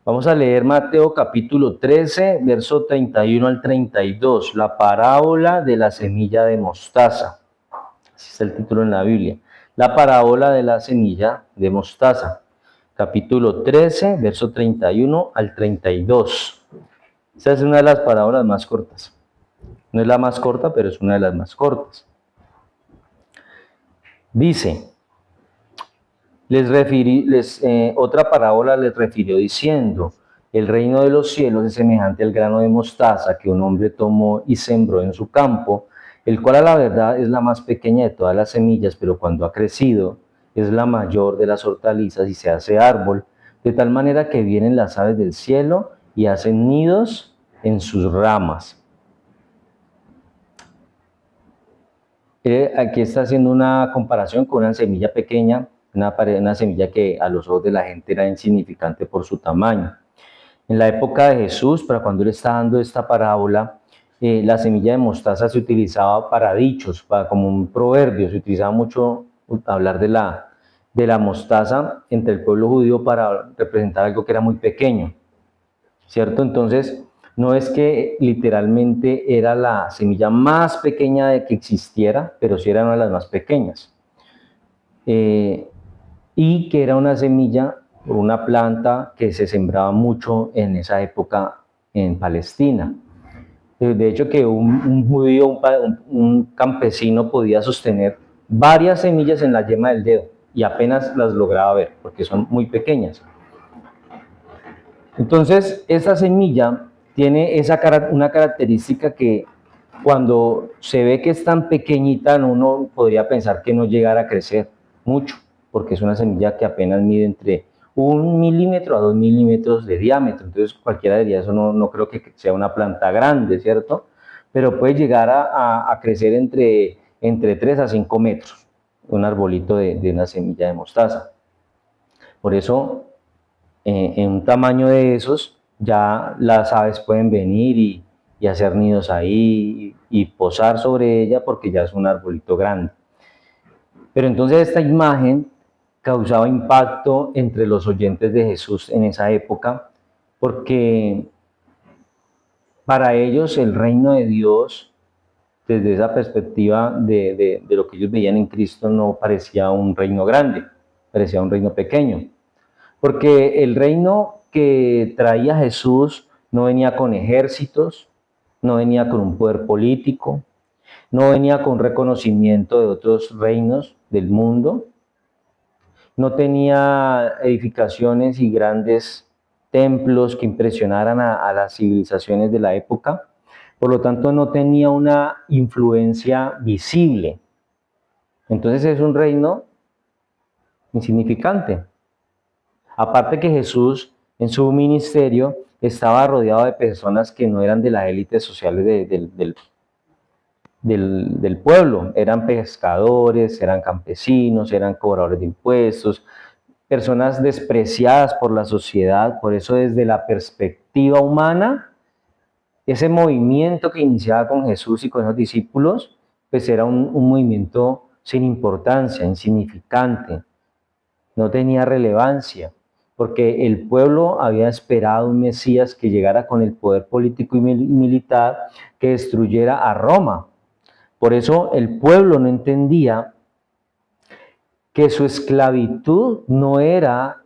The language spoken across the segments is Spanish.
Vamos a leer Mateo capítulo 13, verso 31 al 32, la parábola de la semilla de mostaza. Así está el título en la Biblia. La parábola de la semilla de mostaza. Capítulo 13, verso 31 al 32. Esta es una de las parábolas más cortas. No es la más corta, pero es una de las más cortas. Dice, otra parábola les refirió diciendo, el reino de los cielos es semejante al grano de mostaza que un hombre tomó y sembró en su campo, el cual a la verdad es la más pequeña de todas las semillas, pero cuando ha crecido es la mayor de las hortalizas y se hace árbol, de tal manera que vienen las aves del cielo y hacen nidos en sus ramas. Aquí está haciendo una comparación con una semilla pequeña, una semilla que a los ojos de la gente era insignificante por su tamaño. En la época de Jesús, para cuando él está dando esta parábola, la semilla de mostaza se utilizaba para dichos, como un proverbio, se utilizaba mucho hablar de la mostaza entre el pueblo judío para representar algo que era muy pequeño, ¿cierto? Entonces, no es que literalmente era la semilla más pequeña de que existiera, pero sí era una de las más pequeñas. Y que era una semilla o una planta que se sembraba mucho en esa época en Palestina. De hecho, que un judío, un campesino podía sostener varias semillas en la yema del dedo y apenas las lograba ver, porque son muy pequeñas. Entonces, esa semilla tiene una característica que cuando se ve que es tan pequeñita, uno podría pensar que no llegara a crecer mucho, porque es una semilla que apenas mide entre 1 milímetro a 2 milímetros de diámetro. Entonces, cualquiera diría, eso no creo que sea una planta grande, ¿cierto? Pero puede llegar a crecer entre 3 a 5 metros, un arbolito de una semilla de mostaza. Por eso, en un tamaño de esos, ya las aves pueden venir y hacer nidos ahí y posar sobre ella porque ya es un arbolito grande. Pero entonces esta imagen causaba impacto entre los oyentes de Jesús en esa época porque para ellos el reino de Dios, desde esa perspectiva de lo que ellos veían en Cristo, no parecía un reino grande, parecía un reino pequeño. Porque el reino que traía Jesús no venía con ejércitos, no venía con un poder político, no venía con reconocimiento de otros reinos del mundo, no tenía edificaciones y grandes templos que impresionaran a las civilizaciones de la época, por lo tanto no tenía una influencia visible. Entonces es un reino insignificante. Aparte que Jesús en su ministerio estaba rodeado de personas que no eran de la élite social del pueblo, eran pescadores, eran campesinos, eran cobradores de impuestos, personas despreciadas por la sociedad. Por eso desde la perspectiva humana, ese movimiento que iniciaba con Jesús y con los discípulos, pues era un movimiento sin importancia, insignificante, no tenía relevancia, porque el pueblo había esperado un Mesías que llegara con el poder político y militar que destruyera a Roma. Por eso el pueblo no entendía que su esclavitud no era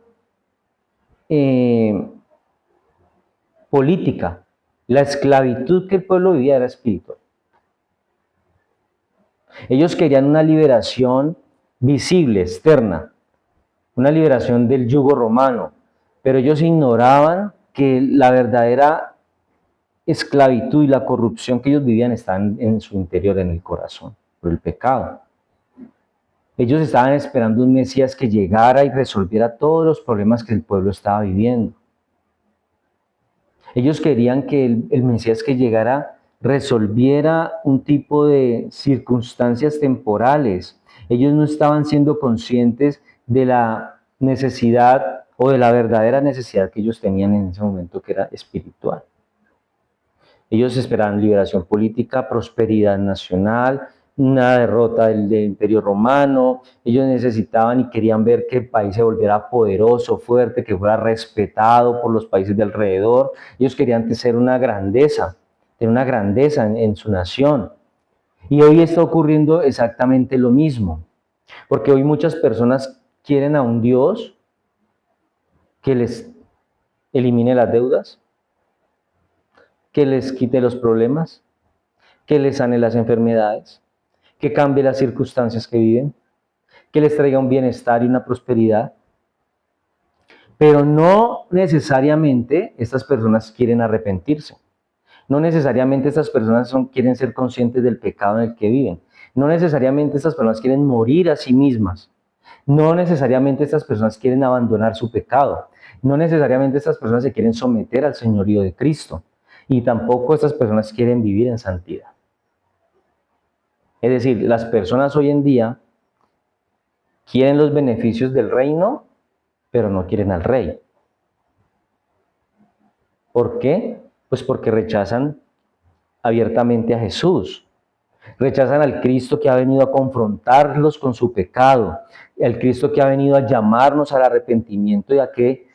política. La esclavitud que el pueblo vivía era espiritual. Ellos querían una liberación visible, externa, una liberación del yugo romano, pero ellos ignoraban que la verdadera esclavitud y la corrupción que ellos vivían estaban en su interior, en el corazón, por el pecado. Ellos estaban esperando un Mesías que llegara y resolviera todos los problemas que el pueblo estaba viviendo. Ellos querían que el Mesías que llegara resolviera un tipo de circunstancias temporales. Ellos no estaban siendo conscientes de la necesidad o de la verdadera necesidad que ellos tenían en ese momento, que era espiritual. Ellos esperaban liberación política, prosperidad nacional, una derrota del Imperio Romano. Ellos necesitaban y querían ver que el país se volviera poderoso, fuerte, que fuera respetado por los países de alrededor. Ellos querían ser una grandeza, tener una grandeza en su nación. Y hoy está ocurriendo exactamente lo mismo, porque hoy muchas personas quieren a un Dios que les elimine las deudas, que les quite los problemas, que les sane las enfermedades, que cambie las circunstancias que viven, que les traiga un bienestar y una prosperidad. Pero no necesariamente estas personas quieren arrepentirse. No necesariamente estas personas quieren ser conscientes del pecado en el que viven. No necesariamente estas personas quieren morir a sí mismas. No necesariamente estas personas quieren abandonar su pecado. No necesariamente estas personas se quieren someter al señorío de Cristo. Y tampoco estas personas quieren vivir en santidad. Es decir, las personas hoy en día quieren los beneficios del reino, pero no quieren al rey. ¿Por qué? Pues porque rechazan abiertamente a Jesús. Rechazan al Cristo que ha venido a confrontarlos con su pecado, al Cristo que ha venido a llamarnos al arrepentimiento y a que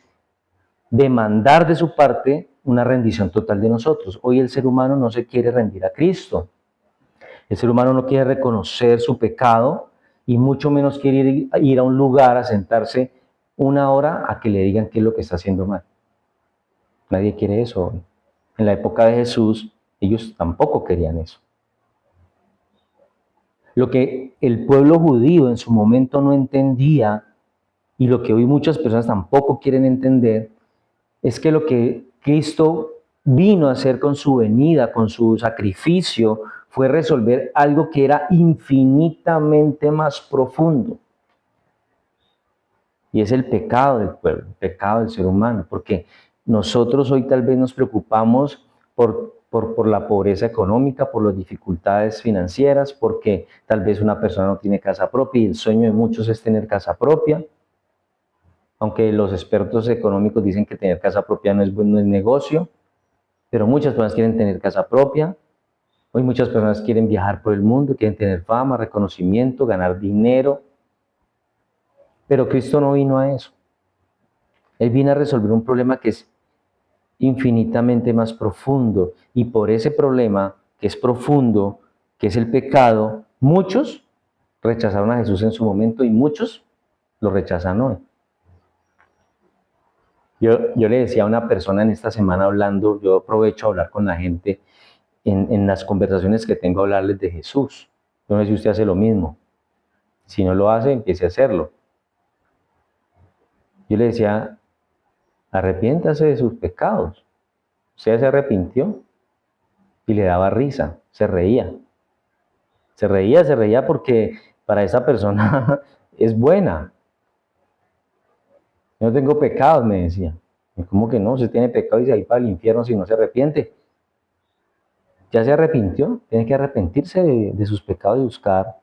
demandar de su parte una rendición total de nosotros. Hoy el ser humano no se quiere rendir a Cristo. El ser humano no quiere reconocer su pecado y mucho menos quiere ir a un lugar a sentarse una hora a que le digan qué es lo que está haciendo mal. Nadie quiere eso hoy. En la época de Jesús, ellos tampoco querían eso. Lo que el pueblo judío en su momento no entendía y lo que hoy muchas personas tampoco quieren entender es que lo que Cristo vino a hacer con su venida, con su sacrificio, fue resolver algo que era infinitamente más profundo. Y es el pecado del pueblo, el pecado del ser humano, porque nosotros hoy tal vez nos preocupamos por la pobreza económica, por las dificultades financieras, porque tal vez una persona no tiene casa propia y el sueño de muchos es tener casa propia, aunque los expertos económicos dicen que tener casa propia no es negocio, pero muchas personas quieren tener casa propia. Hoy muchas personas quieren viajar por el mundo, quieren tener fama, reconocimiento, ganar dinero, pero Cristo no vino a eso. Él vino a resolver un problema que es infinitamente más profundo, y por ese problema que es profundo, que es el pecado, muchos rechazaron a Jesús en su momento y muchos lo rechazan hoy. Yo le decía a una persona en esta semana hablando, yo aprovecho a hablar con la gente en las conversaciones que tengo, a hablarles de Jesús. Yo no sé si usted hace lo mismo. Si no lo hace, empiece a hacerlo. Yo le decía, arrepiéntase de sus pecados. Usted se arrepintió y le daba risa, se reía. Se reía porque para esa persona es buena. Yo no tengo pecados, me decía. Y ¿cómo que no? Usted tiene pecado y se va a ir para el infierno si no se arrepiente. Ya se arrepintió, tiene que arrepentirse de sus pecados y buscar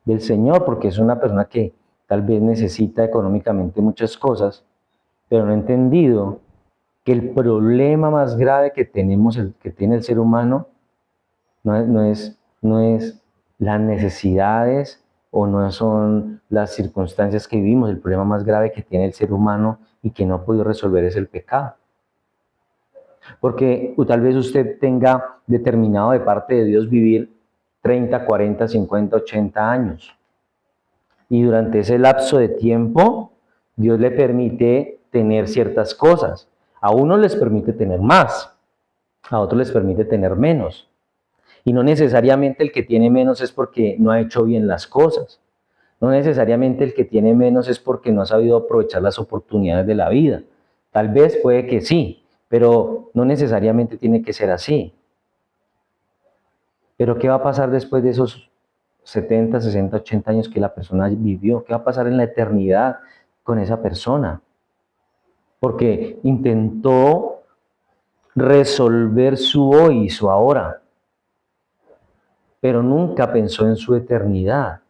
del Señor, porque es una persona que tal vez necesita económicamente muchas cosas, pero no ha entendido que el problema más grave que tenemos, que tiene el ser humano, no es las necesidades o no son las circunstancias que vivimos. El problema más grave que tiene el ser humano y que no ha podido resolver es el pecado. Porque tal vez usted tenga determinado de parte de Dios vivir 30, 40, 50, 80 años. Y durante ese lapso de tiempo, Dios le permite tener ciertas cosas. A unos les permite tener más, a otros les permite tener menos. Y no necesariamente el que tiene menos es porque no ha hecho bien las cosas. No necesariamente el que tiene menos es porque no ha sabido aprovechar las oportunidades de la vida. Tal vez puede que sí, pero no necesariamente tiene que ser así. Pero ¿qué va a pasar después de esos 70, 60, 80 años que la persona vivió? ¿Qué va a pasar en la eternidad con esa persona? Porque intentó resolver su hoy y su ahora, pero nunca pensó en su eternidad.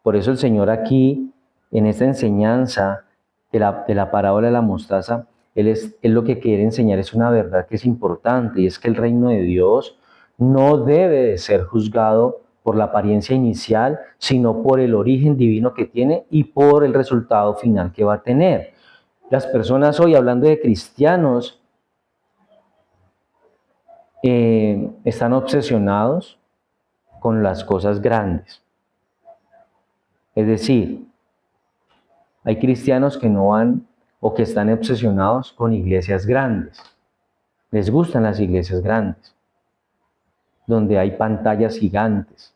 Por eso el Señor aquí, en esta enseñanza de la parábola de la mostaza, él lo que quiere enseñar es una verdad que es importante, y es que el reino de Dios no debe de ser juzgado por la apariencia inicial, sino por el origen divino que tiene y por el resultado final que va a tener. Las personas hoy, hablando de cristianos, están obsesionados con las cosas grandes. Es decir, hay cristianos que no van o que están obsesionados con iglesias grandes. Les gustan las iglesias grandes, donde hay pantallas gigantes,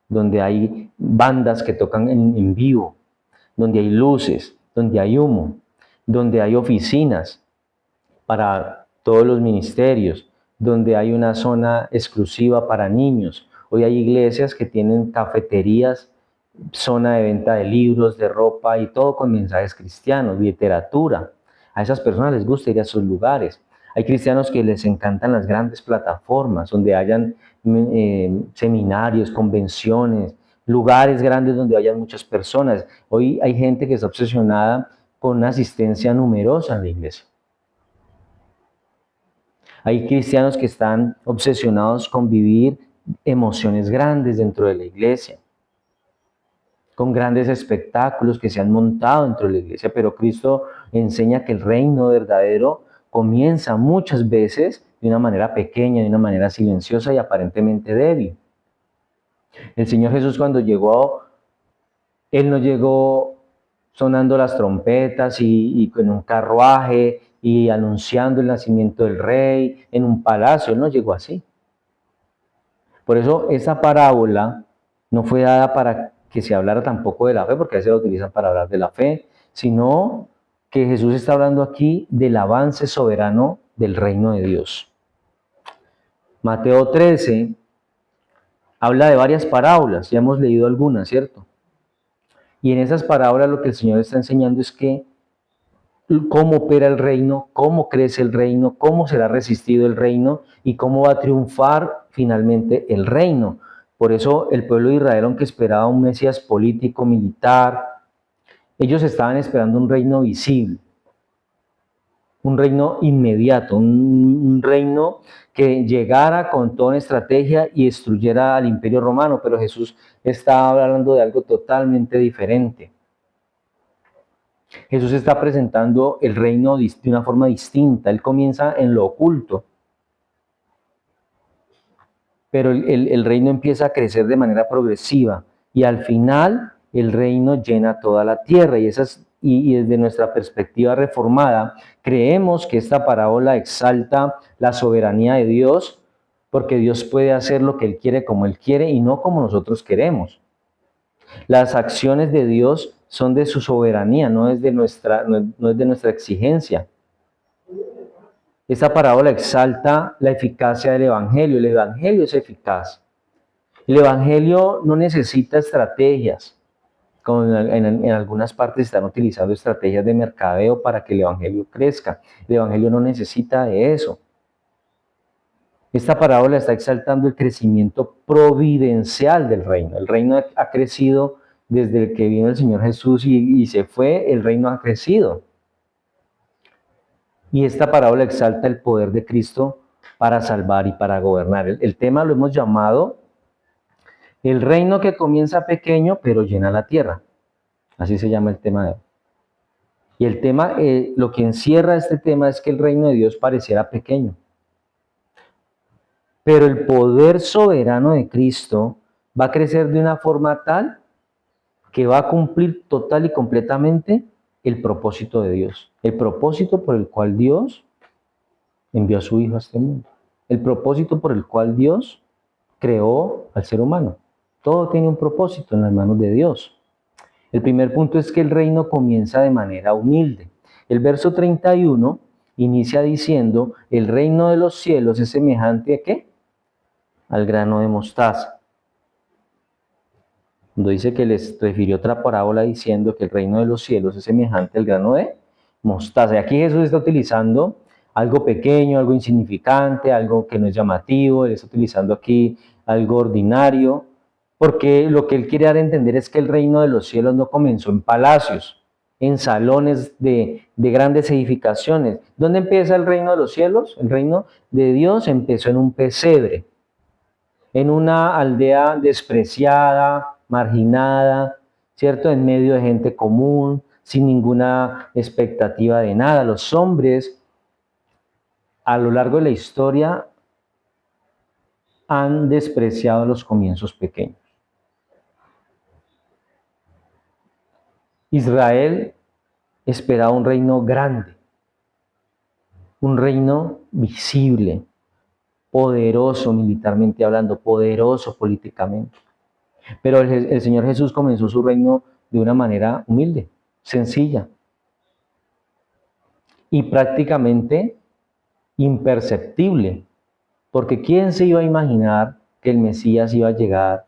donde hay bandas que tocan en vivo, donde hay luces, donde hay humo, donde hay oficinas para todos los ministerios, donde hay una zona exclusiva para niños. Hoy hay iglesias que tienen cafeterías, zona de venta de libros, de ropa y todo con mensajes cristianos, literatura. A esas personas les gusta ir a esos lugares. Hay cristianos que les encantan las grandes plataformas, donde hayan seminarios, convenciones, lugares grandes donde hayan muchas personas. Hoy hay gente que está obsesionada con una asistencia numerosa en la iglesia. Hay cristianos que están obsesionados con vivir emociones grandes dentro de la iglesia, con grandes espectáculos que se han montado dentro de la iglesia, pero Cristo enseña que el reino verdadero comienza muchas veces de una manera pequeña, de una manera silenciosa y aparentemente débil. El Señor Jesús cuando llegó, Él no llegó sonando las trompetas y con un carruaje y anunciando el nacimiento del rey en un palacio. Él no llegó así. Por eso esa parábola no fue dada para que se hablara tampoco de la fe, porque a veces la utilizan para hablar de la fe, sino que Jesús está hablando aquí del avance soberano del reino de Dios. Mateo 13 habla de varias parábolas, ya hemos leído algunas, ¿cierto? Y en esas parábolas lo que el Señor está enseñando es que cómo opera el reino, cómo crece el reino, cómo será resistido el reino y cómo va a triunfar finalmente el reino. Por eso el pueblo de Israel, aunque esperaba un Mesías político, militar, ellos estaban esperando un reino visible, un reino inmediato, un reino que llegara con toda una estrategia y destruyera al imperio romano, pero Jesús está hablando de algo totalmente diferente. Jesús está presentando el reino de una forma distinta. Él comienza en lo oculto, pero el reino empieza a crecer de manera progresiva y al final el reino llena toda la tierra. Y desde nuestra perspectiva reformada, creemos que esta parábola exalta la soberanía de Dios, porque Dios puede hacer lo que Él quiere como Él quiere y no como nosotros queremos. Las acciones de Dios son de su soberanía, no es de nuestra exigencia. Esta parábola exalta la eficacia del Evangelio. El Evangelio es eficaz. El Evangelio no necesita estrategias, como en algunas partes están utilizando estrategias de mercadeo para que el Evangelio crezca. El Evangelio no necesita de eso. Esta parábola está exaltando el crecimiento providencial del reino. El reino ha crecido desde que vino el Señor Jesús y se fue, el reino ha crecido. Y esta parábola exalta el poder de Cristo para salvar y para gobernar. El tema lo hemos llamado el reino que comienza pequeño pero llena la tierra. Así se llama el tema de hoy. Y el tema, lo que encierra este tema es que el reino de Dios pareciera pequeño. Pero el poder soberano de Cristo va a crecer de una forma tal que va a cumplir total y completamente el propósito de Dios. El propósito por el cual Dios envió a su Hijo a este mundo. El propósito por el cual Dios creó al ser humano. Todo tiene un propósito en las manos de Dios. El primer punto es que el reino comienza de manera humilde. El verso 31 inicia diciendo, el reino de los cielos es semejante ¿a qué? Al grano de mostaza. Cuando dice que les refirió otra parábola diciendo que el reino de los cielos es semejante al grano de mostaza. Y aquí Jesús está utilizando algo pequeño, algo insignificante, algo que no es llamativo. Él está utilizando aquí algo ordinario, porque lo que él quiere dar a entender es que el reino de los cielos no comenzó en palacios, en salones de grandes edificaciones. ¿Dónde empieza el reino de los cielos? El reino de Dios empezó en un pesebre. en una aldea despreciada, marginada, ¿cierto? En medio de gente común, sin ninguna expectativa de nada. Los hombres a lo largo de la historia han despreciado los comienzos pequeños. Israel esperaba un reino grande, un reino visible, poderoso militarmente hablando, poderoso políticamente. Pero el Señor Jesús comenzó su reino de una manera humilde, sencilla y prácticamente imperceptible, porque ¿quién se iba a imaginar que el Mesías iba a llegar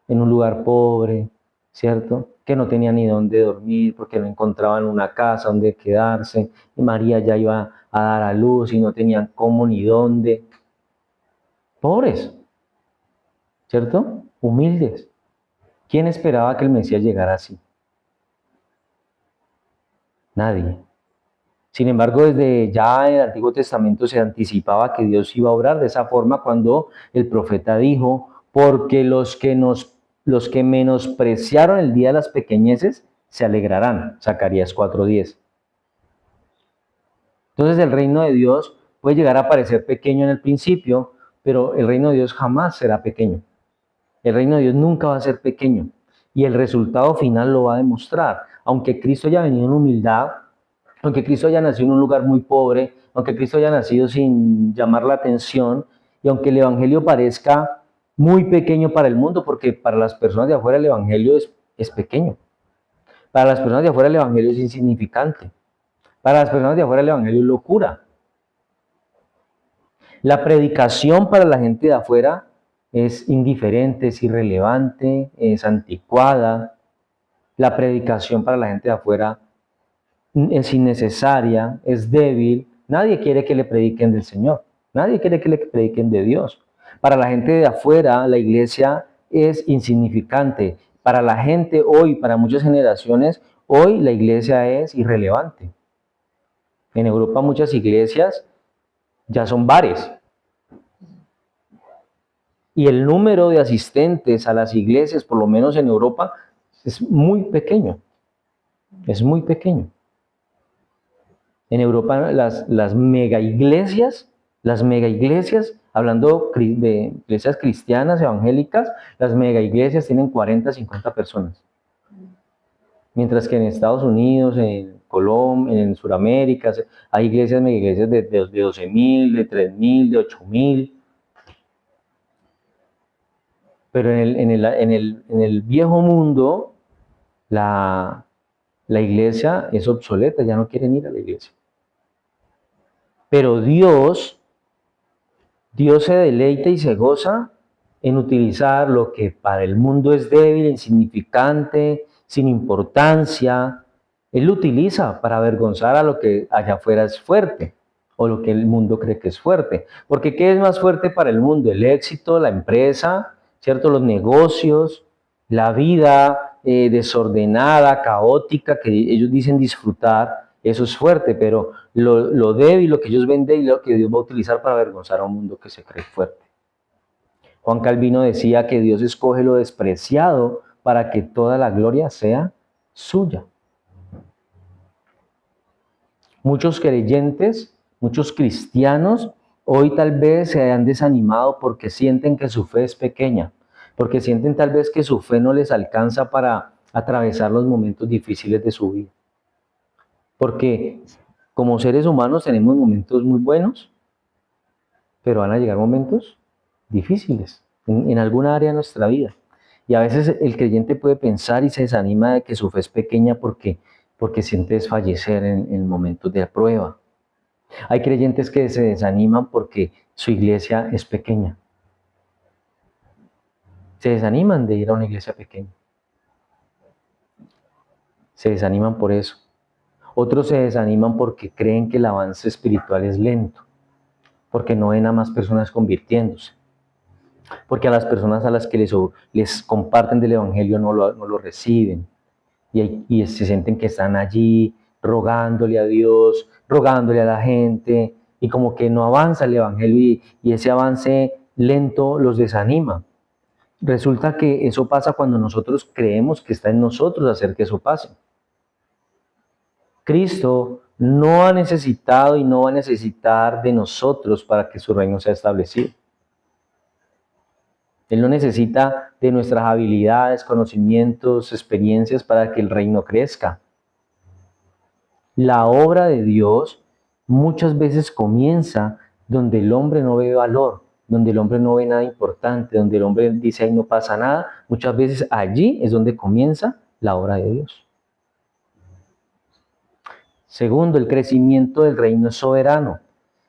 en un lugar pobre, ¿cierto? Que no tenía ni dónde dormir, porque no encontraban una casa donde quedarse, y María ya iba a dar a luz y no tenían cómo ni dónde. Pobres, ¿cierto? Humildes. ¿Quién esperaba que el Mesías llegara así? Nadie. Sin embargo, desde ya en el Antiguo Testamento se anticipaba que Dios iba a obrar de esa forma cuando el profeta dijo, porque los que menospreciaron el día de las pequeñeces se alegrarán. Zacarías 4:10. Entonces el reino de Dios puede llegar a parecer pequeño en el principio, pero el reino de Dios jamás será pequeño. El reino de Dios nunca va a ser pequeño y el resultado final lo va a demostrar. Aunque Cristo haya venido en humildad, aunque Cristo haya nacido en un lugar muy pobre, aunque Cristo haya nacido sin llamar la atención, y aunque el Evangelio parezca muy pequeño para el mundo, porque para las personas de afuera el Evangelio es pequeño, para las personas de afuera el Evangelio es insignificante, para las personas de afuera el Evangelio es locura. La predicación para la gente de afuera es indiferente, es irrelevante, es anticuada. La predicación para la gente de afuera es innecesaria, es débil. Nadie quiere que le prediquen del Señor. Nadie quiere que le prediquen de Dios. Para la gente de afuera, la iglesia es insignificante. Para la gente hoy, para muchas generaciones, hoy la iglesia es irrelevante. En Europa muchas iglesias ya son bares. Y el número de asistentes a las iglesias, por lo menos en Europa, es muy pequeño. Es muy pequeño. En Europa las mega iglesias, hablando de iglesias cristianas, evangélicas, las mega iglesias tienen 40, 50 personas. Mientras que en Estados Unidos, en Colombia, en Sudamérica, hay iglesias, mega iglesias de 12,000, de 3,000, de 8,000. Pero en el viejo mundo, la iglesia es obsoleta, ya no quieren ir a la iglesia. Pero Dios se deleita y se goza en utilizar lo que para el mundo es débil, insignificante, sin importancia. Él lo utiliza para avergonzar a lo que allá afuera es fuerte, o lo que el mundo cree que es fuerte. Porque ¿qué es más fuerte para el mundo? El éxito, la empresa, ¿cierto? Los negocios, la vida desordenada, caótica, que ellos dicen disfrutar. Eso es fuerte, pero lo débil, lo que ellos ven débil, lo que Dios va a utilizar para avergonzar a un mundo que se cree fuerte. Juan Calvino decía que Dios escoge lo despreciado para que toda la gloria sea suya. Muchos creyentes, muchos cristianos, hoy tal vez se han desanimado porque sienten que su fe es pequeña, porque sienten tal vez que su fe no les alcanza para atravesar los momentos difíciles de su vida. Porque como seres humanos tenemos momentos muy buenos, pero van a llegar momentos difíciles en alguna área de nuestra vida. Y a veces el creyente puede pensar y se desanima de que su fe es pequeña porque siente desfallecer en momentos de prueba. Hay creyentes que se desaniman porque su iglesia es pequeña. Se desaniman de ir a una iglesia pequeña. Se desaniman por eso. Otros se desaniman porque creen que el avance espiritual es lento, porque no ven a más personas convirtiéndose, porque a las personas a las que les comparten del Evangelio no lo reciben, y se sienten que están allí rogándole a Dios, rogándole a la gente, y como que no avanza el Evangelio, y ese avance lento los desanima. Resulta que eso pasa cuando nosotros creemos que está en nosotros hacer que eso pase. Cristo no ha necesitado y no va a necesitar de nosotros para que su reino sea establecido. Él no necesita de nuestras habilidades, conocimientos, experiencias para que el reino crezca. La obra de Dios muchas veces comienza donde el hombre no ve valor, donde el hombre no ve nada importante, donde el hombre dice ahí no pasa nada. Muchas veces allí es donde comienza la obra de Dios. Segundo, el crecimiento del reino es soberano.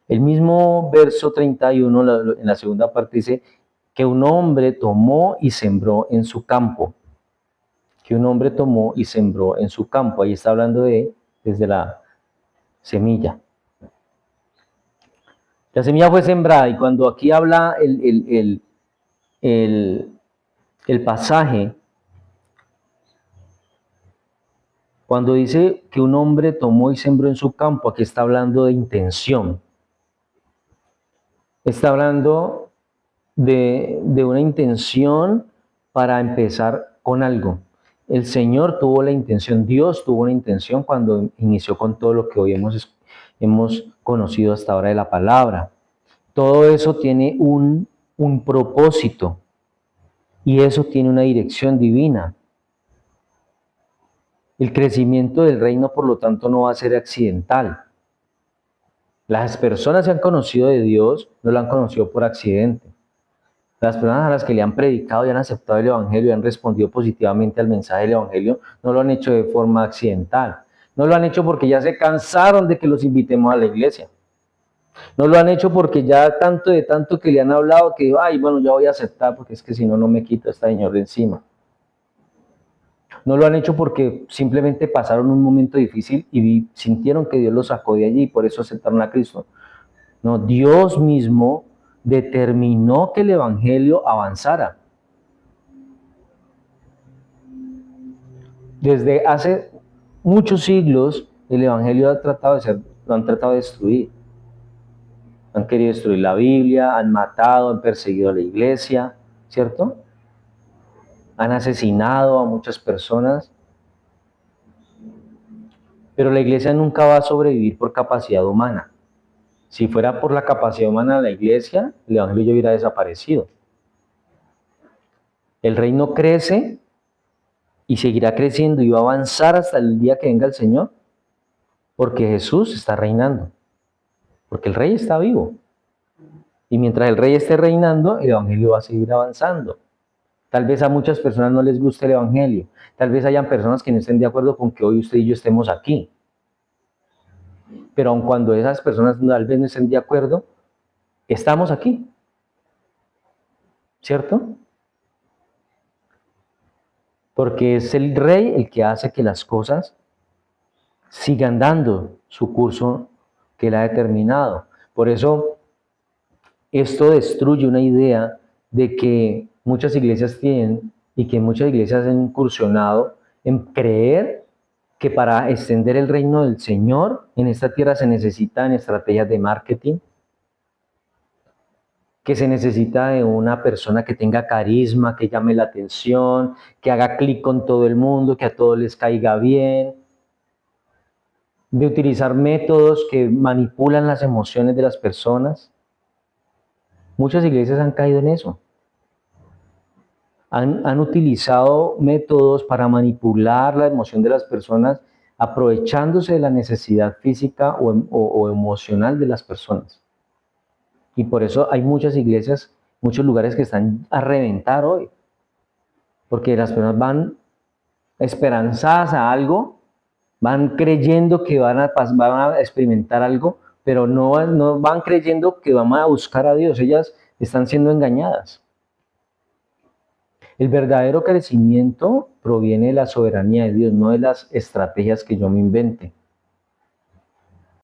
El mismo verso 31, en la segunda parte, dice que un hombre tomó y sembró en su campo. Que un hombre tomó y sembró en su campo. Ahí está hablando desde la semilla. La semilla fue sembrada, y cuando aquí habla el pasaje, cuando dice que un hombre tomó y sembró en su campo, aquí está hablando de intención. Está hablando de una intención para empezar con algo. El Señor tuvo la intención, Dios tuvo una intención cuando inició con todo lo que hoy hemos conocido hasta ahora de la palabra. Todo eso tiene un propósito, y eso tiene una dirección divina. El crecimiento del reino, por lo tanto, no va a ser accidental. Las personas que han conocido de Dios no lo han conocido por accidente. Las personas a las que le han predicado y han aceptado el Evangelio y han respondido positivamente al mensaje del Evangelio no lo han hecho de forma accidental. No lo han hecho porque ya se cansaron de que los invitemos a la iglesia. No lo han hecho porque ya de tanto que le han hablado que, ay, bueno, ya voy a aceptar porque es que si no, no me quito a este señor de encima. No lo han hecho porque simplemente pasaron un momento difícil y sintieron que Dios los sacó de allí y por eso aceptaron a Cristo. No, Dios mismo determinó que el Evangelio avanzara. Desde hace muchos siglos, el Evangelio lo han tratado de destruir. Han querido destruir la Biblia, han matado, han perseguido a la iglesia, ¿cierto? Han asesinado a muchas personas. Pero la iglesia nunca va a sobrevivir por capacidad humana. Si fuera por la capacidad humana de la iglesia, el Evangelio ya hubiera desaparecido. El reino crece y seguirá creciendo y va a avanzar hasta el día que venga el Señor, porque Jesús está reinando, porque el rey está vivo. Y mientras el rey esté reinando, el Evangelio va a seguir avanzando. Tal vez a muchas personas no les guste el Evangelio. Tal vez hayan personas que no estén de acuerdo con que hoy usted y yo estemos aquí. Pero aun cuando esas personas tal vez no estén de acuerdo, estamos aquí. ¿Cierto? Porque es el rey el que hace que las cosas sigan dando su curso que él ha determinado. Por eso, esto destruye una idea de que muchas iglesias tienen y que muchas iglesias han incursionado en creer que para extender el reino del Señor en esta tierra se necesitan estrategias de marketing, que se necesita de una persona que tenga carisma, que llame la atención, que haga clic con todo el mundo, que a todos les caiga bien, de utilizar métodos que manipulan las emociones de las personas. Muchas iglesias han caído en eso. Han utilizado métodos para manipular la emoción de las personas, aprovechándose de la necesidad física o emocional de las personas. Y por eso hay muchas iglesias, muchos lugares que están a reventar hoy. Porque las personas van esperanzadas a algo, van creyendo que van a experimentar algo, pero no van creyendo que van a buscar a Dios. Ellas están siendo engañadas. El verdadero crecimiento proviene de la soberanía de Dios, no de las estrategias que yo me invente.